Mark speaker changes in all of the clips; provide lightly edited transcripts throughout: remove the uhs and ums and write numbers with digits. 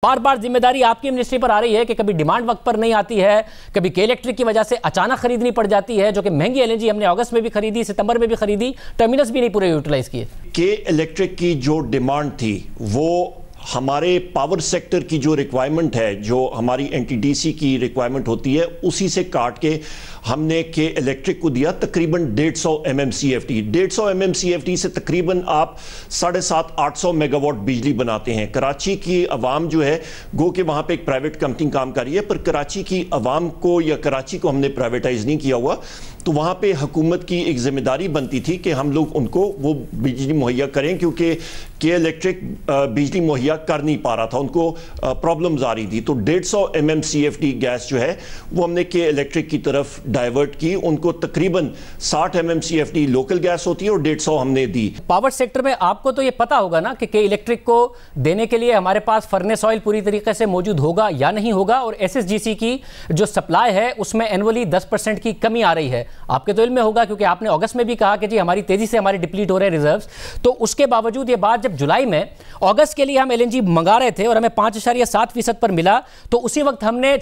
Speaker 1: بار بار ذمہ داری آپ کی منسٹری پر آ رہی ہے کہ کبھی ڈیمانڈ وقت پر نہیں آتی ہے، کبھی کے الیکٹرک کی وجہ سے اچانک خریدنی پڑ جاتی ہے، جو کہ مہنگی ایل این جی ہم نے اگست میں بھی خریدی، ستمبر میں بھی خریدی، ٹرمینلز بھی نہیں پورے یوٹیلائز کیے۔
Speaker 2: کے الیکٹرک کی جو ڈیمانڈ تھی وہ ہمارے پاور سیکٹر کی جو ریکوائرمنٹ ہے، جو ہماری این ٹی ڈی سی کی ریکوائرمنٹ ہوتی ہے، اسی سے کاٹ کے ہم نے کے الیکٹرک کو دیا تقریباً 150 M M C F T. 150 M M C F T سے تقریباً آپ 750-800 میگا واٹ بجلی بناتے ہیں۔ کراچی کی عوام جو ہے، گو کہ وہاں پہ ایک پرائیویٹ کمپنی کام کر رہی ہے، پر کراچی کی عوام کو یا کراچی کو ہم نے پرائیویٹائز نہیں کیا ہوا، تو وہاں پہ حکومت کی ایک ذمہ داری بنتی تھی کہ ہم لوگ ان کو وہ بجلی مہیا کریں، کیونکہ کے الیکٹرک بجلی مہیا کر نہیں پا رہا تھا، ان کو پرابلمز آ رہی تھی۔ تو 150 M M C F T gas جو ہے وہ ہم نے کے الیکٹرک کی طرف ڈائیورٹ کی، ان کو تقریباً 60 M M C F T local gas ہوتی ہے اور 150 ہم نے دی۔
Speaker 1: پاور سیکٹر میں آپ کو تو یہ پتا ہوگا نا کہ کے الیکٹرک کو دینے کے لیے ہمارے پاس فرنس آئل پوری طریقے سے موجود ہوگا یا نہیں ہوگا، اور ایس ایس جی سی کی جو سپلائی ہے اس میں اینولی 10% کی کمی آ رہی ہے۔ آپ کے تو علم میں ہوگا کیونکہ آپ نے اگست میں بھی کہا کہ جی ہماری تیزی سے ہمارے ڈپلیٹ ہو رہے ہیں ریزروز، تو اس کے باوجود یہ بات جب جولائی میں اگست کے لیے ہم ایل این جی منگا رہے تھے اور ہمیں 5.7% پر ملا، تو اسی وقت ہم نے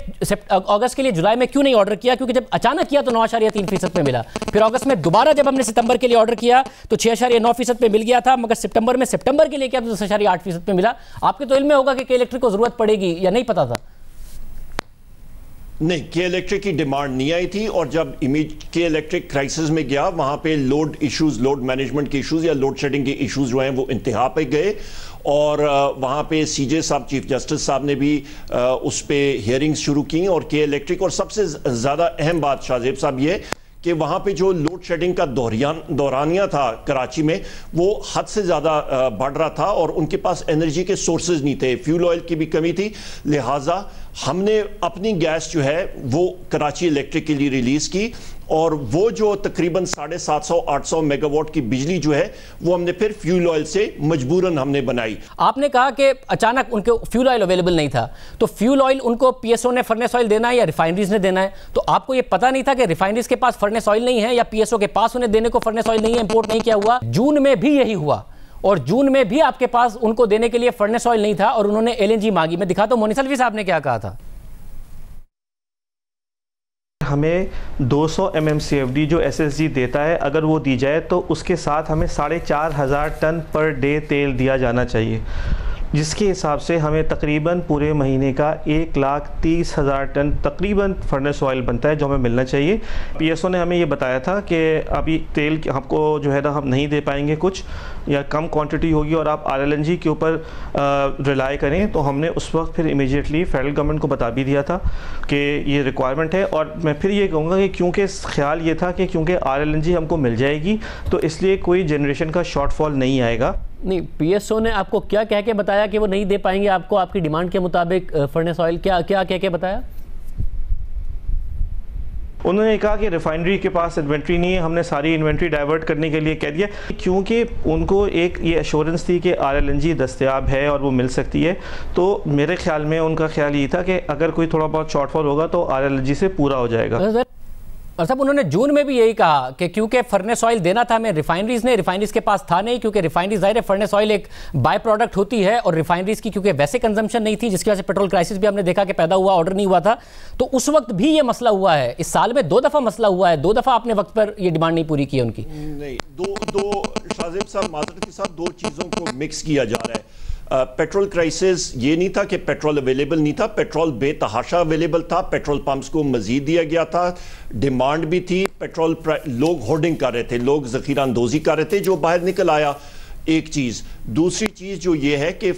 Speaker 1: اگست کے لیے جولائی میں کیوں نہیں آرڈر کیا؟ کیونکہ جب اچانک کیا تو 9.3% پہ ملا، پھر اگست میں دوبارہ جب ہم نے ستمبر کے لیے آرڈر کیا تو 6.9% پہ مل گیا تھا، مگر سپٹمبر کے لیے کیا تو 10.8% پہ ملا۔ آپ کے تو علم میں ہوگا کہ الیکٹرک کو ضرورت پڑے گی یا نہیں پتا تھا؟
Speaker 2: نہیں، کے الیکٹرک کی ڈیمانڈ نہیں آئی تھی، اور جب کے الیکٹرک کرائسس میں گیا وہاں پہ لوڈ ایشوز، لوڈ مینجمنٹ کے ایشوز یا لوڈ شیڈنگ کے ایشوز جو ہیں وہ انتہا پہ گئے، اور وہاں پہ سی جے صاحب، چیف جسٹس صاحب نے بھی اس پہ ہیئرنگز شروع کی، اور کے الیکٹرک، اور سب سے زیادہ اہم بات شاہ زیب صاحب یہ کہ وہاں پہ جو لوڈ شیڈنگ کا دورانیہ تھا کراچی میں وہ حد سے زیادہ بڑھ رہا تھا، اور ان کے پاس انرجی کے سورسز نہیں تھے، فیول آئل کی بھی کمی تھی، لہٰذا ہم نے اپنی گیس جو ہے وہ کراچی الیکٹرک کے لیے ریلیز کی، اور وہ جو تقریباً 750-800 میگا واٹ کی بجلی جو ہے وہ ہم نے پھر فیول آئل سے مجبوراً ہم نے بنائی۔
Speaker 1: آپ نے کہا کہ اچانک ان کو فیول آئل اویلیبل نہیں تھا، تو فیول آئل ان کو پی ایس او نے فرنس آئل دینا ہے یا ریفائنریز نے دینا ہے؟ تو آپ کو یہ پتا نہیں تھا کہ ریفائنریز کے پاس فرنس آئل نہیں ہے یا پی ایس او کے پاس انہیں دینے کو فرنس آئل نہیں ہے، امپورٹ نہیں کیا ہوا؟ جون میں بھی یہی ہوا، اور جون میں بھی آپ کے پاس ان کو دینے کے لیے فرنس آئل نہیں تھا، اور انہوں نے ایل این جی مانگی۔ میں دکھاتا ہوں مونی سلوی صاحب نے کیا کہا تھا۔
Speaker 3: ہمیں 200 M M C F D جو ایس ایس جی دیتا ہے، اگر وہ دی جائے تو اس کے ساتھ ہمیں 4,500 ٹن پر ڈے تیل دیا جانا چاہیے، جس کے حساب سے ہمیں تقریباً پورے مہینے کا 1,30,000 ٹن تقریباً فرنس آئل بنتا ہے جو ہمیں ملنا چاہیے۔ پی ایس او نے ہمیں یہ بتایا تھا کہ ابھی تیل ہم کو جو ہے نا ہم نہیں دے پائیں گے کچھ، یا کم کوانٹٹی ہوگی اور آپ آر ایل این جی کے اوپر ریلائی کریں، تو ہم نے اس وقت پھر امیجیٹلی فیڈرل گورنمنٹ کو بتا بھی دیا تھا کہ یہ ریکوائرمنٹ ہے۔ اور میں پھر یہ کہوں گا کہ کیونکہ خیال یہ تھا کہ کیونکہ آر ایل این جی ہم کو مل جائے گی تو اس لیے کوئی جنریشن کا شارٹ فال نہیں آئے گا۔
Speaker 1: نہیں، پی ایس او نے آپ کو کیا کہہ کے بتایا کہ وہ نہیں دے پائیں گے آپ کو آپ کی ڈیمانڈ کے مطابق فرنس آئل؟ کیا کہہ کے بتایا؟
Speaker 3: انہوں نے کہا کہ ریفائنری کے پاس انوینٹری نہیں ہے، ہم نے ساری انوینٹری ڈائیورٹ کرنے کے لیے کہہ دیا، کیونکہ ان کو ایک یہ ایشورنس تھی کہ آر ایل این جی دستیاب ہے اور وہ مل سکتی ہے۔ تو میرے خیال میں ان کا خیال یہ تھا کہ اگر کوئی تھوڑا بہت شارٹ فال ہوگا تو آر ایل این جی سے پورا ہو جائے گا۔
Speaker 1: اور صاحب انہوں نے جون میں بھی یہی کہا کہ کیونکہ فرنس آئل دینا تھا ہمیں ریفائنریز نے، ریفائنریز کے پاس تھا نہیں، کیونکہ ریفائنریز ظاہر ہے فرنس آئل ایک بائی پروڈکٹ ہوتی ہے، اور ریفائنریز کی کیونکہ ویسے کنزمپشن نہیں تھی، جس کی وجہ سے پیٹرول کرائسس بھی ہم نے دیکھا کہ پیدا ہوا، آرڈر نہیں ہوا تھا۔ تو اس وقت بھی یہ مسئلہ ہوا ہے، اس سال میں 2 دفعہ مسئلہ ہوا ہے، 2 دفعہ آپ نے وقت پر یہ ڈیمانڈ نہیں پوری کی ان کی۔
Speaker 2: نہیں، دو شاہ زیب صاحب معذرت کے ساتھ 2 چیزوں کو مکس کیا جا رہا ہے۔ پیٹرول کرائسس یہ نہیں تھا کہ پیٹرول اویلیبل نہیں تھا، پیٹرول بے تحاشا اویلیبل تھا، پیٹرول پمپس کو مزید دیا گیا تھا، ڈیمانڈ بھی تھی، پیٹرول لوگ ہولڈنگ کر رہے تھے، لوگ ذخیرہ اندوزی کر رہے تھے، جو باہر نکل آیا ایک چیز۔ دوسری چیز جو یہ ہے کہ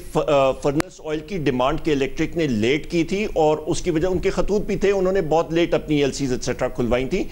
Speaker 2: فرنس آئل کی ڈیمانڈ کے الیکٹرک نے لیٹ کی تھی، اور اس کی وجہ ان کے خطوط بھی تھے، انہوں نے بہت لیٹ اپنی ایل سیز ایٹسٹرا کھلوائی تھی،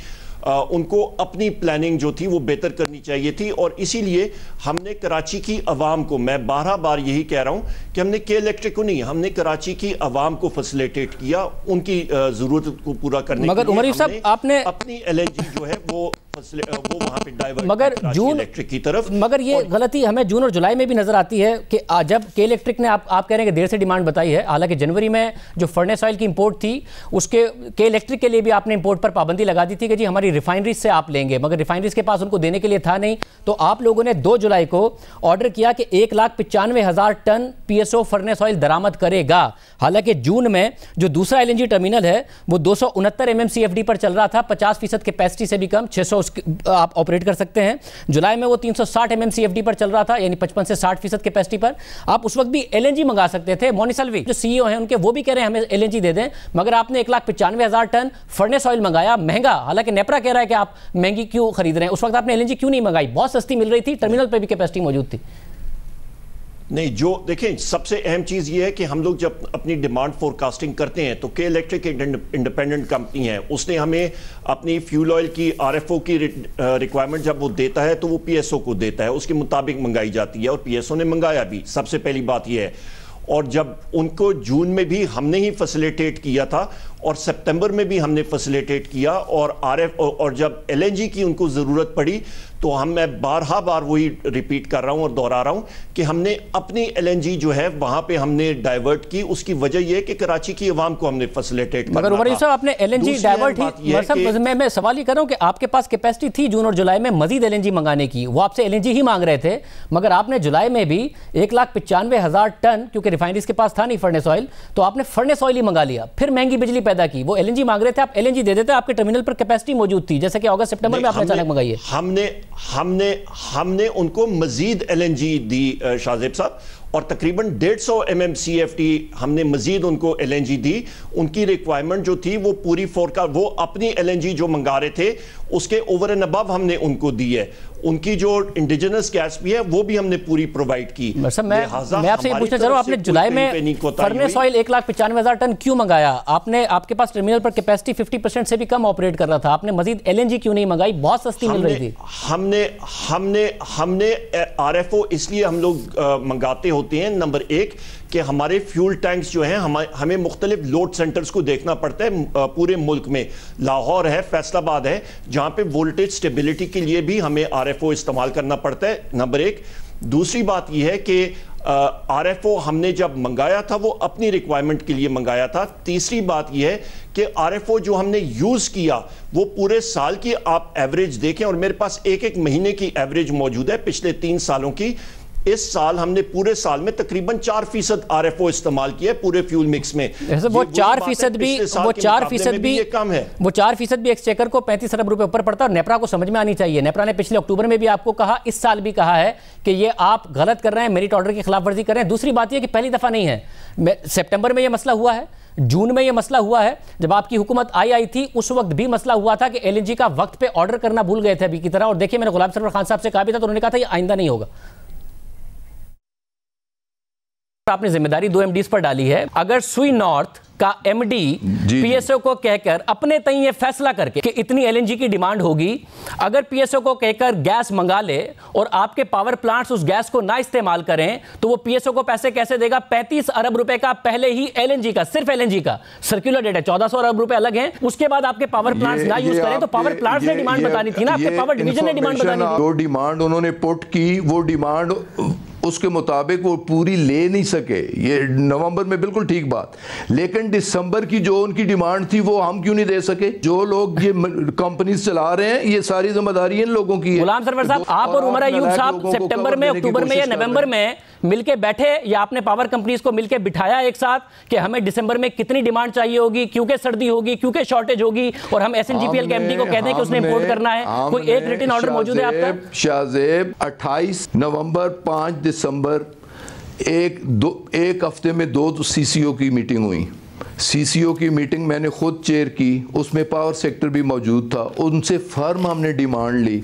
Speaker 2: ان کو اپنی پلاننگ جو تھی وہ بہتر کرنی چاہیے تھی، اور اسی لیے ہم نے کراچی کی عوام کو، میں 12 بار یہی کہہ رہا ہوں کہ ہم نے کے الیکٹرک کو نہیں، ہم نے کراچی کی عوام کو فیسیلیٹیٹ کیا ان کی ضرورت کو پورا کرنے کے لیے۔
Speaker 1: مگر عمر صاحب آپ نے
Speaker 2: اپنی ایل این جی جو ہے وہ वो वहाँ पे डाइवर्ट
Speaker 1: मगर जून
Speaker 2: इलेक्ट्रिक की तरफ,
Speaker 1: मगर ये गलती हमें जून और जुलाई में भी नजर आती है कि जब के इलेक्ट्रिक ने आप कह रहे हैं कि देर से डिमांड बताई है, हालांकि जनवरी में जो फर्नेस ऑयल की इंपोर्ट थी उसके के इलेक्ट्रिक के लिए भी आपने इंपोर्ट पर पाबंदी लगा दी थी कि जी हमारी रिफाइनरीज से आप लेंगे, मगर रिफाइनरीज के पास उनको देने के लिए था नहीं। तो आप लोगों ने 2 जुलाई को ऑर्डर किया कि 1,95,000 टन पीएसओ फर्नेस ऑयल दरामद करेगा। हालांकि जून में जो दूसरा एलएनजी टर्मिनल है वो 269 एमएमसीएफडी पर चल रहा था, 50% कैपेसिटी से भी कम, 600 आप ऑपरेट कर सकते हैं। जुलाई में वो 360 एमएमसीएफडी पर चल रहा था, यानी 55 से 60% कैपेसिटी पर। आप उस वक्त भी एलएनजी मंगा सकते थे। मोनिसल्वी जो सीईओ हैं उनके, वो भी कह रहे हैं हमें एलएनजी दे दें, मगर आपने 1,95,000 टन फर्नेस ऑयल मंगाया महंगा। हालांकि नेपरा कह रहा है कि आप महंगी क्यों खरीद रहे हैं, उस वक्त आपने एलएनजी क्यों नहीं मंगाई? बहुत सस्ती मिल रही थी, टर्मिनल पर भी कैपेसिटी मौजूद थी।
Speaker 2: नहीं, जो देखें सबसे अहम चीज़ ये है कि हम लोग जब अपनी डिमांड फोरकास्टिंग करते हैं तो के इलेक्ट्रिक एक इंडिपेंडेंट कंपनी है, उसने हमें अपनी फ्यूल ऑयल की आरएफओ की रिक्वायरमेंट जब वो देता है तो वो पीएसओ को देता है, उसके मुताबिक मंगाई जाती है और पीएसओ ने मंगाया भी। सबसे पहली बात ये है। और जब उनको जून में भी हमने ही फैसिलिटेट किया था और सितंबर में भी हमने फैसिलिटेट किया, और जब एलएनजी की उनको ज़रूरत पड़ी तो मैं बार वही रिपीट कर रहा हूं और दोहरा रहा हूं कि हमने अपनी एलएनजी जो है वहां पे हमने डाइवर्ट की। उसकी वजह यह है कि कराची की आवाम को हमने फैसिलिटेट करना था।
Speaker 1: मगर उमर यूसुफ, आपने एलएनजी डाइवर्ट ही, मैं सवाल ही कर रहा हूं कि आपके पास कैपेसिटी थी जून और जुलाई में मजीद एलएनजी मंगाने की, वो आपसे एलएनजी ही मांग रहे थे, मगर आपने जुलाई में भी 1,95,000 टन, क्योंकि रिफाइनरीज के पास था नहीं फर्नेस ऑयल, तो आपने फर्नेस ऑयल ही मंगा लिया, फिर महंगी बिजली पैदा की। वो एलएनजी मांग रहे थे, आप एलएनजी दे देते, आपके टर्मिनल पर कैपेसिटी मौजूद थी, जैसे कि अगस्त सितंबर में आपने अचानक मंगाई है।
Speaker 2: हमने उनको मजीद एलएनजी दी शाहजेब साहब, और तकरीबन 150 एमएमसीएफडी हमने मजीद उनको एलएनजी दी। उनकी रिक्वायरमेंट जो थी वो पूरी वो अपनी एलएनजी जो मंगा रहे थे उसके ओवर एंड अबव हमने उनको दी है। उनकी जो इंडिजिनस गैस भी है वो भी हमने पूरी प्रोवाइड की।
Speaker 1: मैं आपसे ये पूछना चाह रहा हूं, आपने जुलाई में फर्नेस ऑयल 1,95,000 टन क्यों मंगाया? आपके पास टर्मिनल पर कैपेसिटी 50% से भी कम ऑपरेट कर रहा था, आपने मजीद एलएनजी क्यों नहीं मंगाई? बहुत सस्ती मिल रही थी।
Speaker 2: हमने आरएफओ इसलिए हम लोग मंगाते होते हैं, नंबर 1 कि हमारे फ्यूल टैंक्स जो हैं हमें मुख्तलिफ लोड सेंटर्स को देखना पड़ता है पूरे मुल्क में। लाहौर है, फैसलाबाद है, जहां पे वोल्टेज स्टेबिलिटी के लिए भी हमें आरएफओ इस्तेमाल करना पड़ता है, नंबर 1। दूसरी बात यह है कि आरएफओ हमने जब मंगाया था वो अपनी रिक्वायरमेंट के लिए मंगाया था। तीसरी बात यह है कि आरएफओ जो हमने यूज किया वो पूरे साल की आप एवरेज देखें, और मेरे पास एक महीने की एवरेज मौजूद है पिछले 3 सालों की। इस साल हमने पूरे साल में तकरीबन 4% आरएफओ इस्तेमाल किया है पूरे फ्यूल मिक्स में।
Speaker 1: वो 4% भी ये कम है। वो 4% भी एक्सचेकर को 35 अरब रुपए ऊपर पड़ता है, और नेपरा को समझ में आनी चाहिए। नेपरा ने पिछले अक्टूबर में भी आपको कहा, इस साल भी कहा है कि ये आप गलत कर रहे हैं, मेरिट ऑर्डर की खिलाफ वर्जी कर रहे हैं। दूसरी बात यह कि पहली दफा नहीं है, सितंबर में यह मसला हुआ है, जून में यह मसला हुआ है, जब आपकी हुकूमत आई थी उस वक्त भी मसला हुआ था कि एलएनजी का वक्त पे ऑर्डर करना भूल गए थे अभी की तरह। और देखिए, मैंने गुलाम सरवर खान साहब से कहा भी था, तो उन्होंने कहा था ये आइंदा नहीं होगा। आपने जिम्मेदारी 2 एमडीज पर डाली है। अगर सुई नॉर्थ का एमडी पीएसओ को कहकर अपने तय ये फैसला करके कि इतनी एलएनजी की डिमांड होगी, अगर पीएसओ को कहकर गैस मंगा ले और आपके पावर प्लांट्स उस गैस को ना इस्तेमाल करें, तो वो पीएसओ को पैसे कैसे देगा? 35 अरब रुपए का पहले ही एलएनजी का, सिर्फ एलएनजी का सर्कुलर डेट है, 1400 अरब रुपए अलग हैं। उसके बाद आपके पावर प्लांट्स ना यूज करें तो पावर प्लांट्स ने डिमांड बतानी थी ना, आपके पावर डिवीजन ने डिमांड बतानी थी।
Speaker 4: जो डिमांड उन्होंने पुट की, वो डिमांड उसके मुताबिक वो पूरी ले नहीं सके, ये नवंबर में बिल्कुल ठीक बात, लेकिन दिसंबर की जो उनकी डिमांड थी वो हम क्यों नहीं दे सके? जो लोग ये कंपनी चला रहे हैं, ये सारी जिम्मेदारी इन लोगों की है।
Speaker 1: गुलाम सरवर साहब, आप और उमर अयूब साहब सितंबर में, अक्टूबर में या नवंबर में मिलके बैठे, या आपने पावर कंपनीज को मिलके बिठाया एक साथ कि हमें दिसंबर में कितनी डिमांड चाहिए होगी, क्योंकि सर्दी होगी, क्योंकि शॉर्टेज होगी, और हम एसएनजीपीएल के एमडी को कहते हैं कि उसने इंपोर्ट करना है? कोई एक रिटन ऑर्डर मौजूद है आपका?
Speaker 4: शाहजेब, 28 नवंबर 5 दिसंबर एक हफ्ते में 2 सीसीओ की मीटिंग हुई। सीसीओ की मीटिंग मैंने खुद चेयर की, उसमें पावर सेक्टर भी मौजूद था। उनसे फर्म हमने डिमांड ली,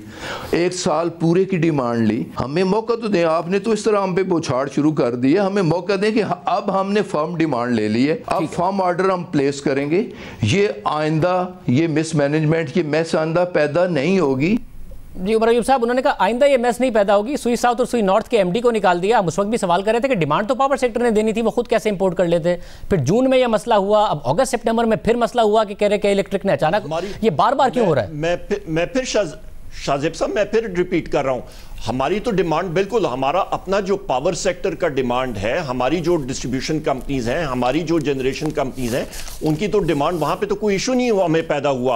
Speaker 4: 1 साल पूरे की डिमांड ली। हमें मौका तो दें, आपने तो इस तरह हम पे बौछार शुरू कर दी है, हमें मौका दें कि अब हमने फर्म डिमांड ले ली है, अब फर्म ऑर्डर हम प्लेस करेंगे। ये आइंदा ये मिसमैनेजमेंट, ये मैस आइंदा पैदा नहीं होगी।
Speaker 1: जी उमर अयूब साहब, उन्होंने कहा आइंदा ये मैस नहीं पैदा होगी। सुई साउथ और सुई नॉर्थ के एमडी को निकाल दिया। हम उस वक्त भी सवाल कर रहे थे कि डिमांड तो पावर सेक्टर ने देनी थी, वो खुद कैसे इंपोर्ट कर लेते। फिर जून में ये मसला हुआ, अब अगस्त सितंबर में फिर मसला हुआ कि कह रहे कि इलेक्ट्रिक ने अचानक, ये बार बार क्यों हो रहा है?
Speaker 2: मैं फिर शाहजेब साहब मैं फिर रिपीट कर रहा हूं, हमारी तो डिमांड बिल्कुल, हमारा अपना जो पावर सेक्टर का डिमांड है, हमारी जो डिस्ट्रीब्यूशन कंपनीज हैं, हमारी जो जनरेशन कंपनीज हैं, उनकी तो डिमांड वहां पे तो कोई इशू नहीं हमें पैदा हुआ